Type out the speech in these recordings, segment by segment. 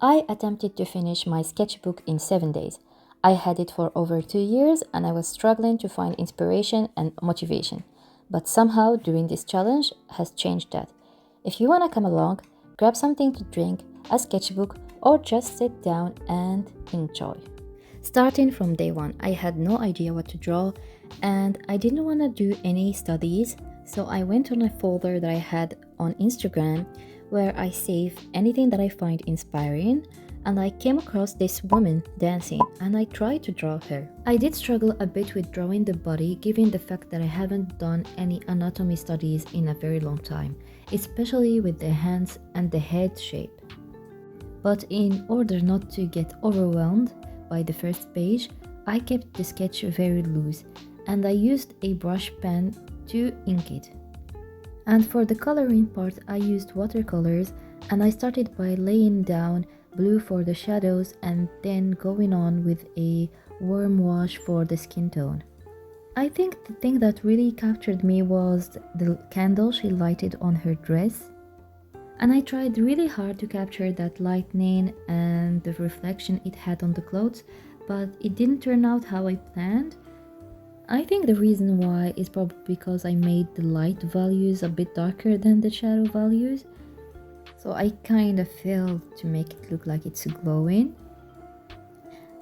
I attempted to finish my sketchbook in 7 days. I had it for over 2 years and I was struggling to find inspiration and motivation. But somehow doing this challenge has changed that. If you want to come along, grab something to drink, a sketchbook, or just sit down and enjoy. Starting from day one, I had no idea what to draw and I didn't want to do any studies, so I went on a folder that I had on Instagram where I save anything that I find inspiring, and I came across this woman dancing and I tried to draw her. I did struggle a bit with drawing the body given the fact that I haven't done any anatomy studies in a very long time, especially with the hands and the head shape. But in order not to get overwhelmed by the first page, I kept the sketch very loose and I used a brush pen to ink it. And for the coloring part, I used watercolors and I started by laying down blue for the shadows and then going on with a warm wash for the skin tone. I think the thing that really captured me was the candle she lighted on her dress. And I tried really hard to capture that lightning and the reflection it had on the clothes, but it didn't turn out how I planned. I think the reason why is probably because I made the light values a bit darker than the shadow values. So I kind of failed to make it look like it's glowing.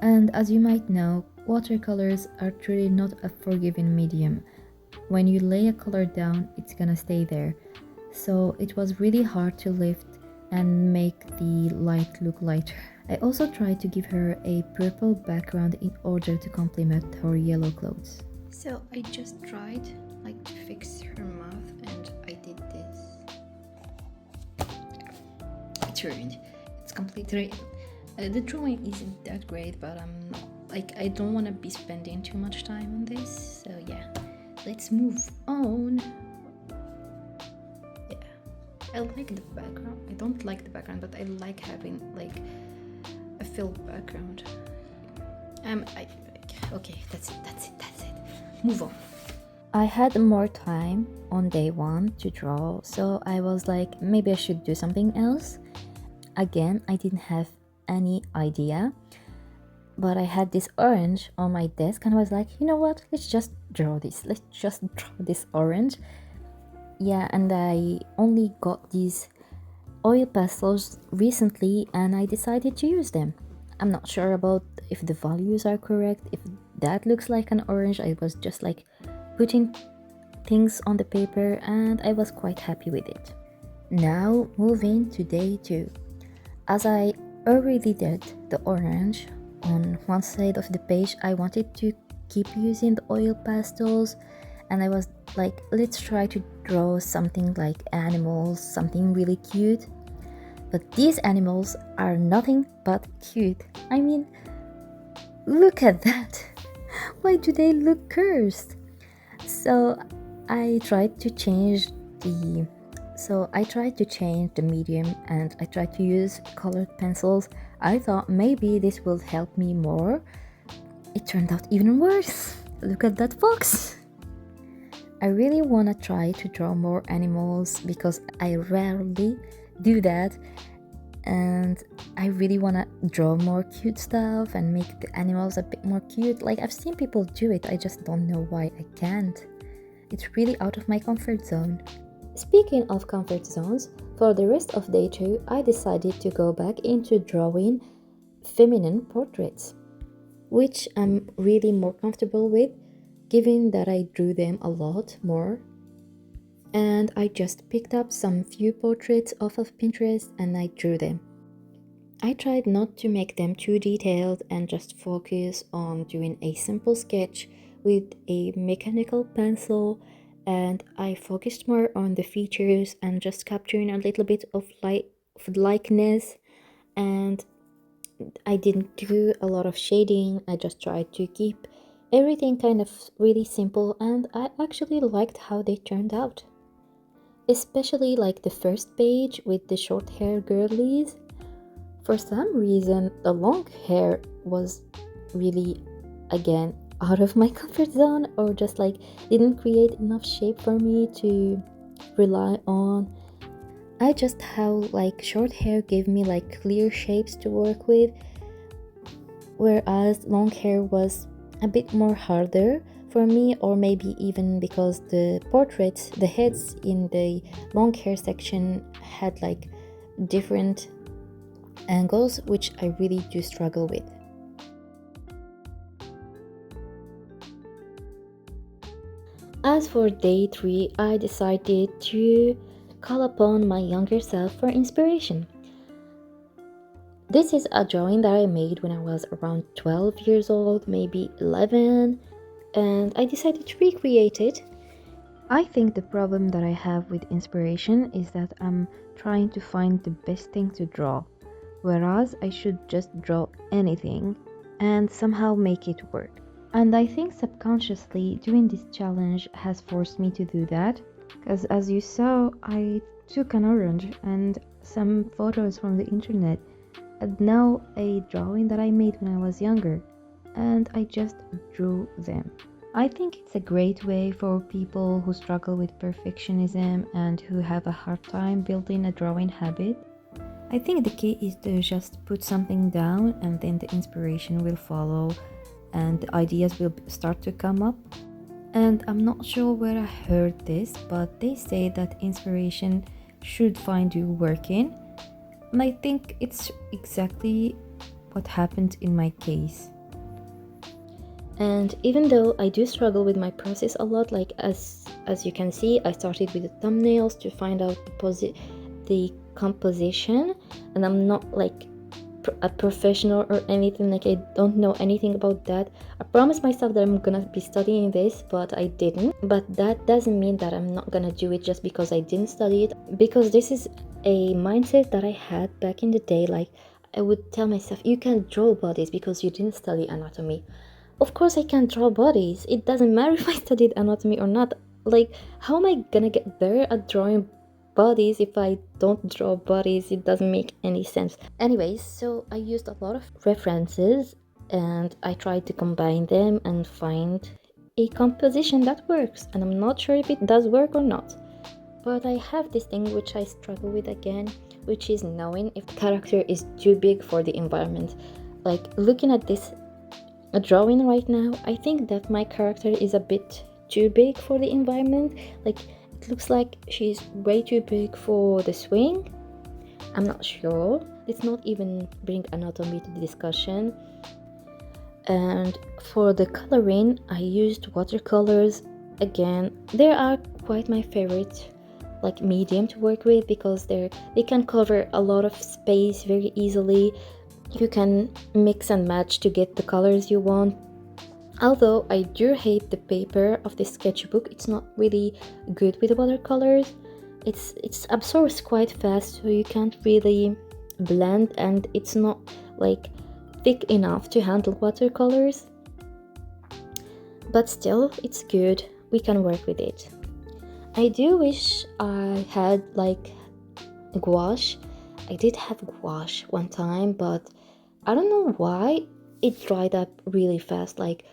And as you might know, watercolors are truly not a forgiving medium. When you lay a color down, it's gonna stay there. So it was really hard to lift and make the light look lighter. I also tried to give her a purple background in order to complement her yellow clothes. So I just tried to fix her mouth and I did this. It's ruined. It's completely the drawing isn't that great, but I don't want to be spending too much time on this. So yeah, let's move on. Yeah, I like the background. I don't like the background, but I like having a filled background. Okay, that's it. Move on. I had more time on day one to draw, so I was like, maybe I should do something else. Again, I didn't have any idea, but I had this orange on my desk and I was like, you know what, let's just draw this orange. Yeah, and I only got these oil pastels recently and I decided to use them. I'm not sure about if the values are correct, if that looks like an orange. I was just putting things on the paper and I was quite happy with it. Now moving to day 2. As I already did the orange on one side of the page, I wanted to keep using the oil pastels and I was like, let's try to draw something like animals, something really cute. But these animals are nothing but cute. I mean, look at that. Why do they look cursed? So I tried to change the medium and I tried to use colored pencils. I thought maybe this will help me more. It turned out even worse. Look at that fox. I really want to try to draw more animals because I rarely do that, and I really want to draw more cute stuff and make the animals a bit more cute. I've seen people do it, I just don't know why I can't. It's really out of my comfort zone. Speaking of comfort zones, for the rest of day 2, I decided to go back into drawing feminine portraits, which I'm really more comfortable with, given that I drew them a lot more. And I just picked up some few portraits off of Pinterest and I drew them. I tried not to make them too detailed and just focus on doing a simple sketch with a mechanical pencil, and I focused more on the features and just capturing a little bit of likeness, and I didn't do a lot of shading. I just tried to keep everything kind of really simple, and I actually liked how they turned out. Especially the first page with the short hair girlies. For some reason, the long hair was really, again, out of my comfort zone, or just didn't create enough shape for me to rely on. I just how like short hair gave me like clear shapes to work with, whereas long hair was a bit more harder for me, or maybe even because the portraits, the heads in the long hair section had like different angles, which I really do struggle with. As for day 3, I decided to call upon my younger self for inspiration. This is a drawing that I made when I was around 12 years old, maybe 11, and I decided to recreate it. I think the problem that I have with inspiration is that I'm trying to find the best thing to draw, whereas I should just draw anything and somehow make it work. And I think subconsciously doing this challenge has forced me to do that, because as you saw, I took an orange and some photos from the internet and now a drawing that I made when I was younger, and I just drew them. I think it's a great way for people who struggle with perfectionism and who have a hard time building a drawing habit. I think the key is to just put something down and then the inspiration will follow and the ideas will start to come up. And I'm not sure where I heard this, but they say that inspiration should find you working. And I think it's exactly what happened in my case. And even though I do struggle with my process a lot, like as you can see, I started with the thumbnails to find out the composition, and I'm not like a professional or anything, like I don't know anything about that. I promised myself that I'm gonna be studying this, but I didn't. But that doesn't mean that I'm not gonna do it just because I didn't study it, because this is a mindset that I had back in the day. Like I would tell myself, you can't draw bodies because you didn't study anatomy. Of course I can draw bodies, it doesn't matter if I studied anatomy or not. Like how am I gonna get better at drawing bodies if I don't draw bodies? It doesn't make any sense. Anyways, so I used a lot of references and I tried to combine them and find a composition that works, and I'm not sure if it does work or not. But I have this thing which I struggle with again, which is knowing if the character is too big for the environment. Like looking at this drawing right now, I think that my character is a bit too big for the environment. Like it looks like she's way too big for the swing. I'm not sure. Let's not even bring anatomy to the discussion. And for the coloring, I used watercolors. Again, they are quite my favorite like medium to work with, because they can cover a lot of space very easily. You can mix and match to get the colors you want. Although I do hate the paper of this sketchbook, it's not really good with watercolors. It's absorbs quite fast, so you can't really blend, and it's not like thick enough to handle watercolors. But still, it's good. We can work with it. I do wish I had like gouache. I did have gouache one time, but I don't know why it dried up really fast. Like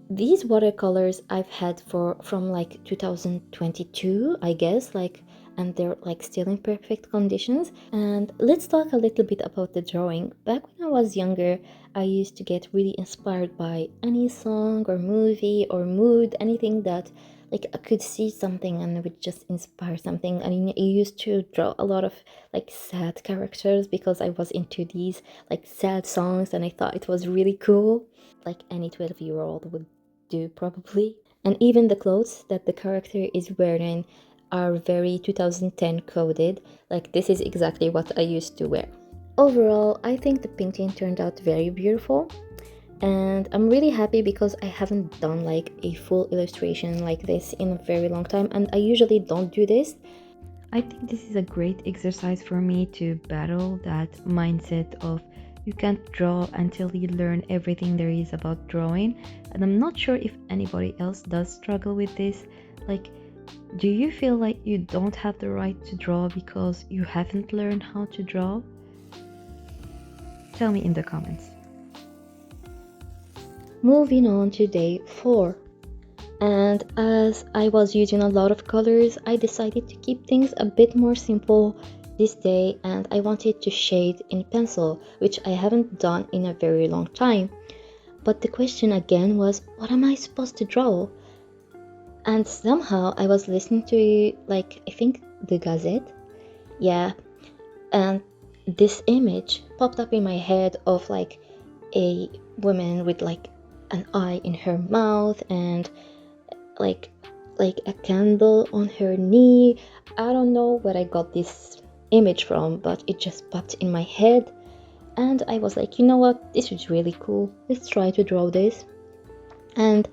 these watercolors I've had from like 2022, I guess, like, and they're like still in perfect conditions. And let's talk a little bit about the drawing. Back when I was younger, I used to get really inspired by any song or movie or mood, anything that like I could see something and it would just inspire something. And I used to draw a lot of like sad characters because I was into these like sad songs and I thought it was really cool, like any 12-year-old would do probably. And even the clothes that the character is wearing are very 2010 coded. Like this is exactly what I used to wear. Overall, I think the painting turned out very beautiful, and I'm really happy because I haven't done like a full illustration like this in a very long time, and I usually don't do this. I think this is a great exercise for me to battle that mindset of you can't draw until you learn everything there is about drawing. And I'm not sure if anybody else does struggle with this. Like, do you feel like you don't have the right to draw because you haven't learned how to draw? Tell me in the comments. Moving on to day 4. And as I was using a lot of colors, I decided to keep things a bit more simple this day and I wanted to shade in pencil, which I haven't done in a very long time. But the question again was, what am I supposed to draw? And somehow I was listening to, like, I think the Gazette. Yeah, and this image popped up in my head of like a woman with like an eye in her mouth and like like a candle on her knee. I don't know where I got this image from, but it just popped in my head and I was like, you know what, this is really cool, let's try to draw this. And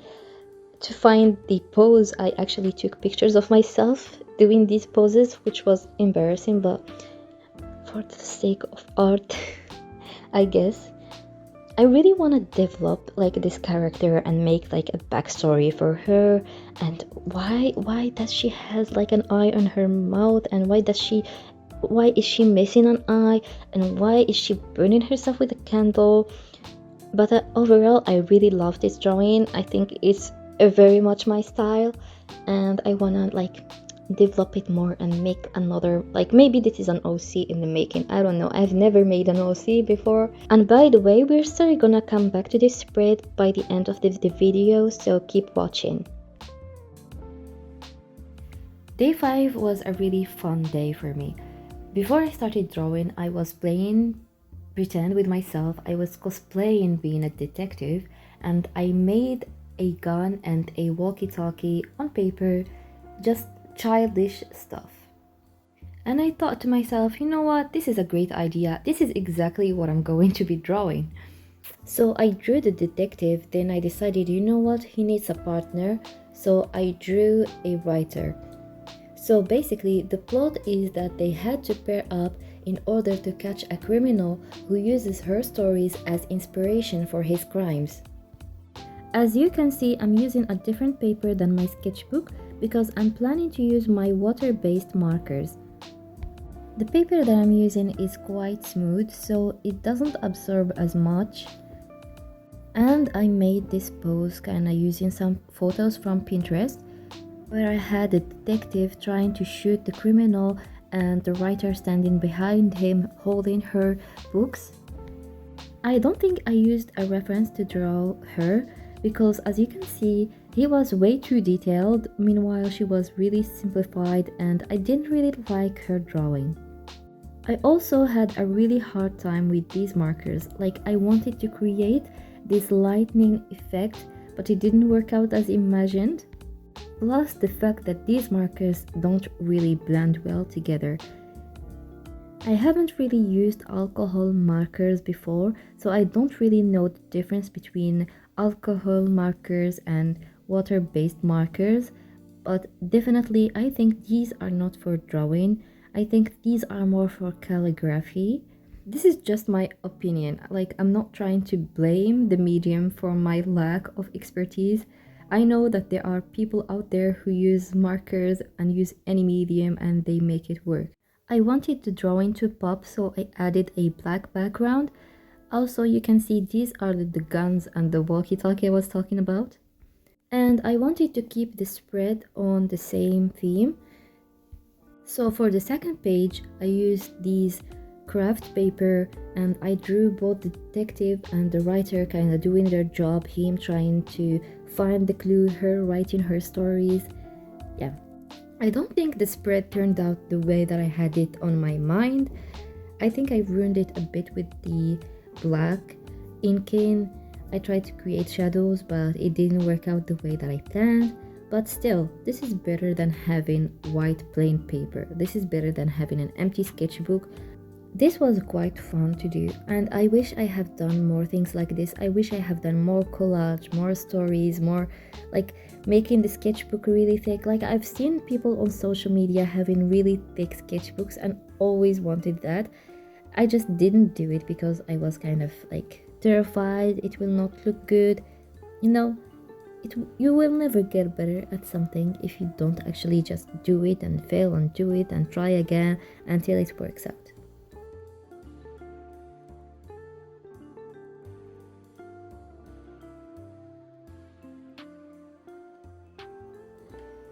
to find the pose, I actually took pictures of myself doing these poses, which was embarrassing, but for the sake of art, I guess. I really want to develop like this character and make like a backstory for her, and why does she has like an eye on her mouth, and why is she missing an eye, and why is she burning herself with a candle. But overall, I really love this drawing. I think it's very much my style, and I wanna like develop it more and make another, like maybe this is an OC in the making. I don't know. I've never made an OC before. And by the way, we're still gonna come back to this spread by the end of the video, so keep watching. Day 5 was a really fun day for me. Before I started drawing, I was playing pretend with myself. I was cosplaying being a detective, and I made a gun and a walkie-talkie on paper, just childish stuff. And I thought to myself, you know what, this is a great idea. This is exactly what I'm going to be drawing. So I drew the detective, then I decided, you know what, he needs a partner. So I drew a writer. So basically, the plot is that they had to pair up in order to catch a criminal who uses her stories as inspiration for his crimes. As you can see, I'm using a different paper than my sketchbook because I'm planning to use my water-based markers. The paper that I'm using is quite smooth, so it doesn't absorb as much. And I made this pose kinda using some photos from Pinterest, where I had a detective trying to shoot the criminal and the writer standing behind him holding her books. I don't think I used a reference to draw her because, as you can see, he was way too detailed, meanwhile she was really simplified and I didn't really like her drawing. I also had a really hard time with these markers, like I wanted to create this lightning effect, but it didn't work out as imagined. Plus the fact that these markers don't really blend well together. I haven't really used alcohol markers before, so I don't really know the difference between alcohol markers and water-based markers, but definitely I think these are not for drawing. I think these are more for calligraphy. This is just my opinion, like I'm not trying to blame the medium for my lack of expertise. I know that there are people out there who use markers and use any medium and they make it work. I wanted the drawing to pop, so I added a black background. Also, you can see these are the guns and the walkie-talkie I was talking about. And I wanted to keep the spread on the same theme. So for the second page, I used these craft paper and I drew both the detective and the writer kind of doing their job, him trying to find the clue, her writing her stories. Yeah, I don't think the spread turned out the way that I had it on my mind. I think I ruined it a bit with the black inking. I tried to create shadows, but it didn't work out the way that I planned. But still, this is better than having white plain paper. This is better than having an empty sketchbook. This was quite fun to do, and I wish I have done more things like this. I wish I have done more collage, more stories, more like making the sketchbook really thick. Like I've seen people on social media having really thick sketchbooks and always wanted that. I just didn't do it because I was kind of like terrified it will not look good. You know, you will never get better at something if you don't actually just do it and fail and do it and try again until it works out.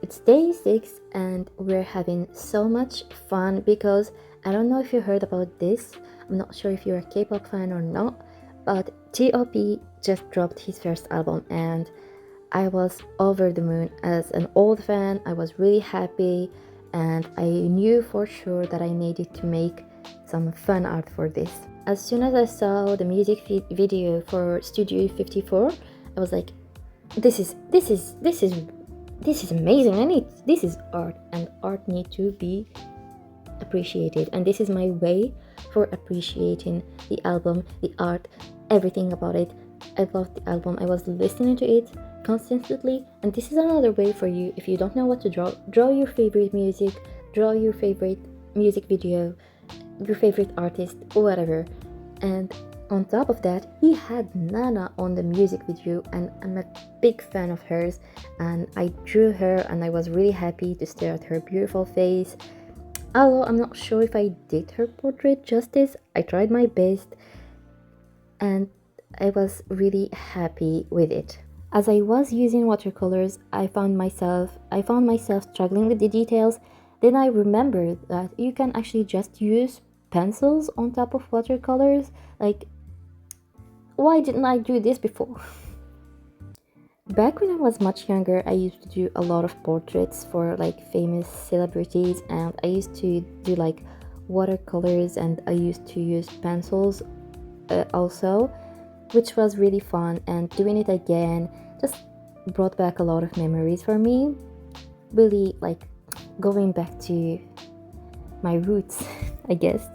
It's day 6 and we're having so much fun because I don't know if you heard about this. I'm not sure if you're a K-pop fan or not, but T.O.P just dropped his first album and I was over the moon. As an old fan, I was really happy and I knew for sure that I needed to make some fun art for this. As soon as I saw the music video for Studio 54, I was like, this is amazing. This is art, and art need to be appreciated, and this is my way for appreciating the album, the art, everything about it. I loved the album. I was listening to it constantly, and this is another way for you. If you don't know what to draw your favorite music, draw your favorite music video, your favorite artist, or whatever. And on top of that, he had Nana on the music video, and I'm a big fan of hers, and I drew her and I was really happy to stare at her beautiful face. Although I'm not sure if I did her portrait justice, I tried my best and I was really happy with it. As I was using watercolors, I found myself struggling with the details. Then I remembered that you can actually just use pencils on top of watercolors. Like, why didn't I do this before? Back when I was much younger, I used to do a lot of portraits for like famous celebrities, and I used to do like watercolors, and I used to use pencils also, which was really fun. And doing it again just brought back a lot of memories for me. Really like going back to my roots, I guess.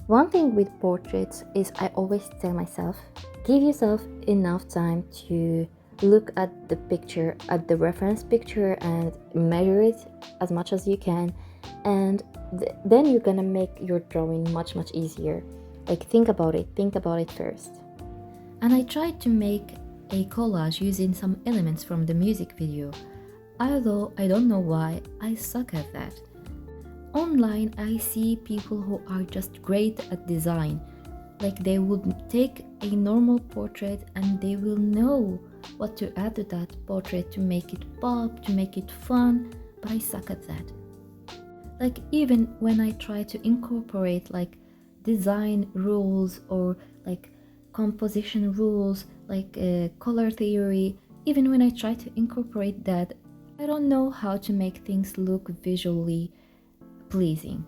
One thing with portraits is I always tell myself, give yourself enough time to look at the picture, at the reference picture, and measure it as much as you can, and then you're gonna make your drawing much easier. Like, think about it first. And I tried to make a collage using some elements from the music video, although I don't know why I suck at that. Online, I see people who are just great at design. Like, they would take a normal portrait and they will know what to add to that portrait to make it pop, to make it fun, but I suck at that. Like, even when I try to incorporate like design rules or like composition rules, like color theory, even when I try to incorporate that, I don't know how to make things look visually pleasing.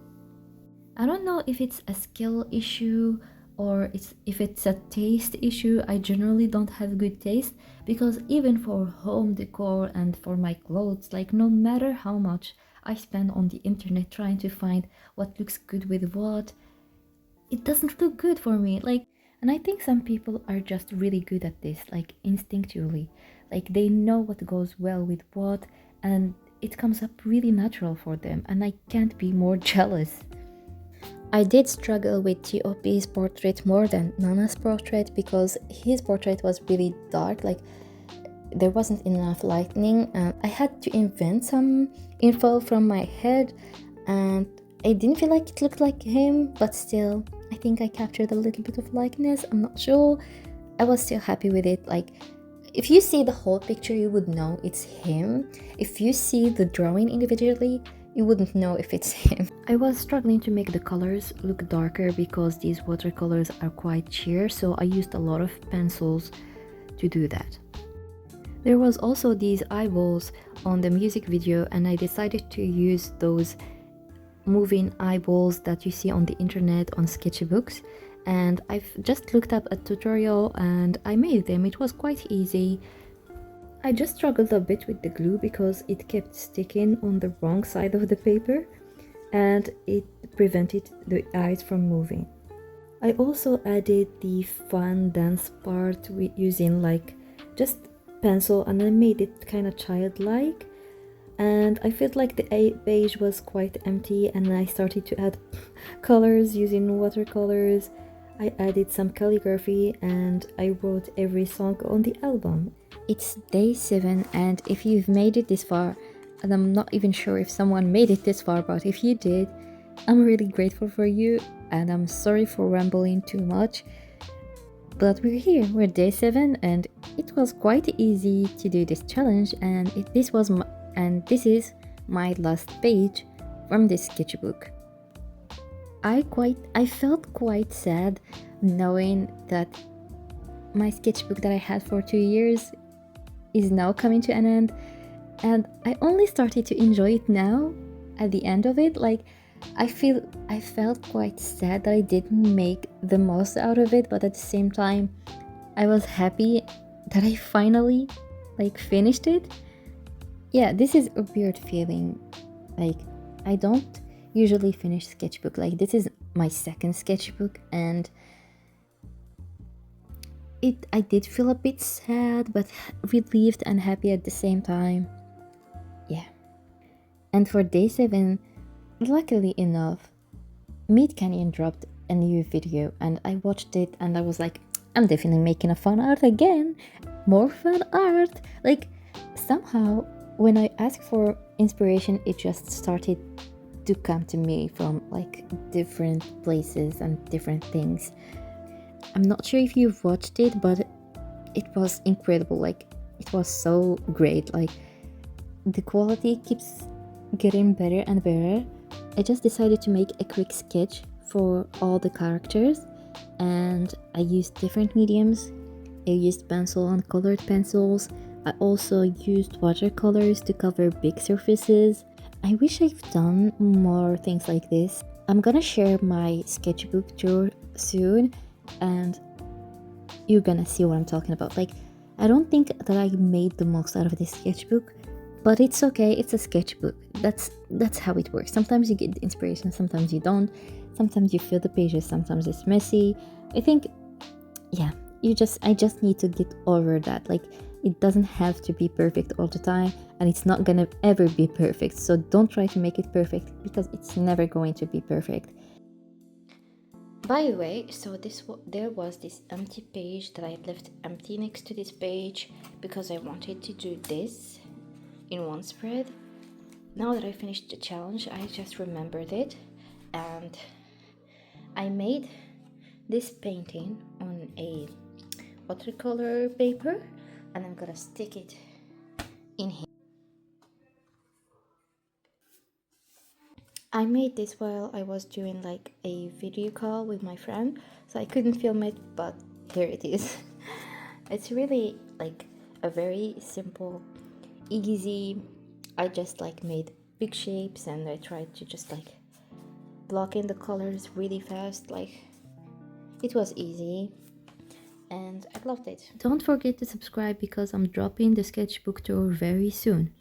I don't know if it's a skill issue or if it's a taste issue. I generally don't have good taste, because even for home decor and for my clothes, like, no matter how much I spend on the internet trying to find what looks good with what, it doesn't look good for me. Like, and I think some people are just really good at this, like instinctively. Like, they know what goes well with what, and it comes up really natural for them, and I can't be more jealous. I did struggle with T.O.P's portrait more than Nana's portrait, because his portrait was really dark, like there wasn't enough lighting, and I had to invent some info from my head, and I didn't feel like it looked like him, but still, I think I captured a little bit of likeness. I'm not sure. I was still happy with it. Like, if you see the whole picture, you would know it's him. If you see the drawing individually, you wouldn't know if it's him. I was struggling to make the colors look darker because these watercolors are quite sheer, so I used a lot of pencils to do that. There was also these eyeballs on the music video, and I decided to use those moving eyeballs that you see on the internet on sketchbooks, and I've just looked up a tutorial and I made them. It was quite easy. I just struggled a bit with the glue because it kept sticking on the wrong side of the paper and it prevented the eyes from moving. I also added the fun dance part with using like just pencil, and I made it kind of childlike, and I felt like the beige was quite empty, and I started to add colors using watercolors. I added some calligraphy and I wrote every song on the album. It's day 7, and if you've made it this far, and I'm not even sure if someone made it this far, but if you did, I'm really grateful for you, and I'm sorry for rambling too much. But we're here, we're day 7, and it was quite easy to do this challenge, and this is my last page from this sketchbook. I felt quite sad knowing that my sketchbook that I had for 2 years is now coming to an end, and I only started to enjoy it now at the end of it. Like I felt quite sad that I didn't make the most out of it, but at the same time I was happy that I finally finished it. Yeah, this is a weird feeling. Like I don't usually finish sketchbook. Like this is my second sketchbook, and I did feel a bit sad but relieved and happy at the same time. Yeah. And for day 7, luckily enough, Mid Canyon dropped a new video and I watched it and I was like, I'm definitely making a fun art again. More fun art. Like somehow when I asked for inspiration, it just started to come to me from different places and different things. I'm not sure if you've watched it, but it was incredible. Like it was so great. Like the quality keeps getting better and better. I just decided to make a quick sketch for all the characters, and I used different mediums. I used pencil and colored pencils. I also used watercolors to cover big surfaces. I wish I've done more things like this. I'm gonna share my sketchbook tour soon, and you're gonna see what I'm talking about. Like, I don't think that I made the most out of this sketchbook, but it's okay. It's a sketchbook. That's how it works. Sometimes you get inspiration, sometimes you don't. Sometimes you fill the pages, sometimes it's messy. I think, yeah, I just need to get over that. Like, it doesn't have to be perfect all the time, and it's not gonna ever be perfect. So don't try to make it perfect because it's never going to be perfect. By the way, so there was this empty page that I left empty next to this page because I wanted to do this in one spread. Now that I finished the challenge, I just remembered it, and I made this painting on a watercolor paper, and I'm gonna stick it in here. I made this while I was doing like a video call with my friend, so I couldn't film it, but here it is. It's really like a very simple, easy. I just made big shapes and I tried to just block in the colors really fast. Like it was easy and I loved it. Don't forget to subscribe because I'm dropping the sketchbook tour very soon.